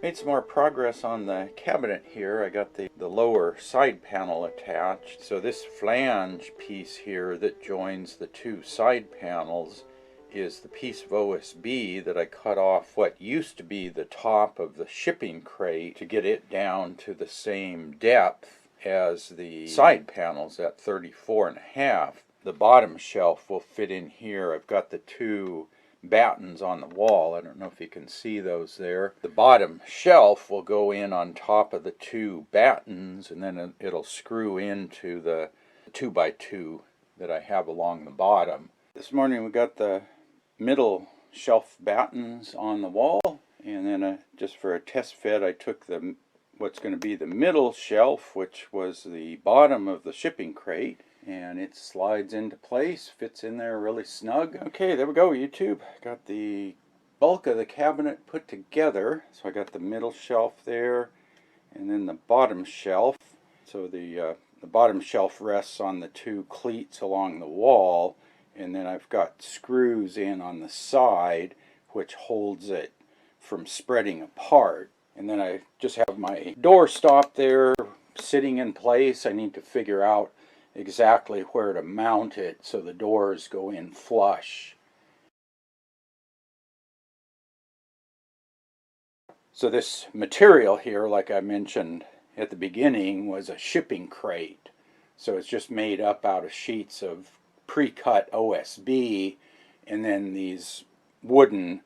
Made some more progress on the cabinet here. I got the lower side panel attached. So this flange piece here that joins the two side panels is the piece of OSB that I cut off what used to be the top of the shipping crate to get it down to the same depth as the side panels at 34.5. The bottom shelf will fit in here. I've got the two battens on the wall. I don't know if you can see those there. The bottom shelf will go in on top of the two battens, and then it'll screw into the 2x2 that I have along the bottom. This morning we got the middle shelf battens on the wall, and then just for a test fit I took what's going to be the middle shelf, which was the bottom of the shipping crate, and it slides into place, fits in there really snug. Okay, there we go, YouTube. Got the bulk of the cabinet put together. So I got the middle shelf there, and then the bottom shelf. So the bottom shelf rests on the two cleats along the wall, and then I've got screws in on the side, which holds it from spreading apart. And then I just have my door stop there sitting in place. I need to figure out exactly where to mount it so the doors go in flush. So this material here, like I mentioned at the beginning, was a shipping crate. So it's just made up out of sheets of pre-cut OSB, and then these wooden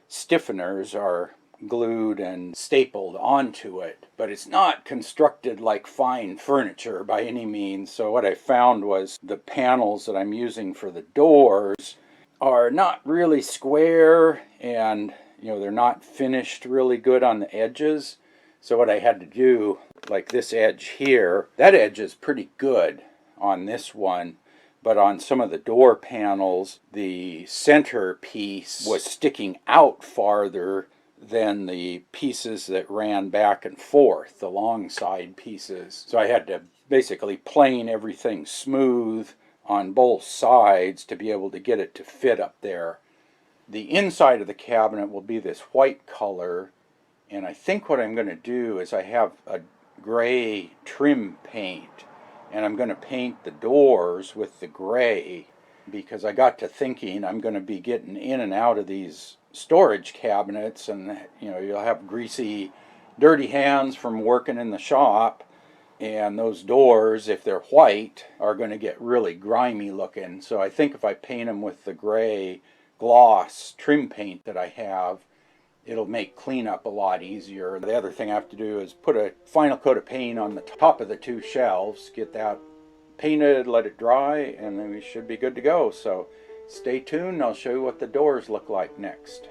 stiffeners are glued and stapled onto it, but it's not constructed like fine furniture by any means. So what I found was the panels that I'm using for the doors are not really square, and they're not finished really good on the edges. So what I had to do, like this edge here, that edge is pretty good on this one, but on some of the door panels the center piece was sticking out farther than the pieces that ran back and forth, the long side pieces. So I had to basically plane everything smooth on both sides to be able to get it to fit up there. The inside of the cabinet will be this white color, and I think what I'm going to do is I have a gray trim paint, and I'm going to paint the doors with the gray, because I got to thinking I'm going to be getting in and out of these storage cabinets, and you'll have greasy, dirty hands from working in the shop, and those doors, if they're white, are going to get really grimy looking. So I think if I paint them with the gray gloss trim paint that I have, it'll make cleanup a lot easier. The other thing I have to do is put a final coat of paint on the top of the two shelves, get that painted, let it dry, and then we should be good to go. So stay tuned, I'll show you what the doors look like next.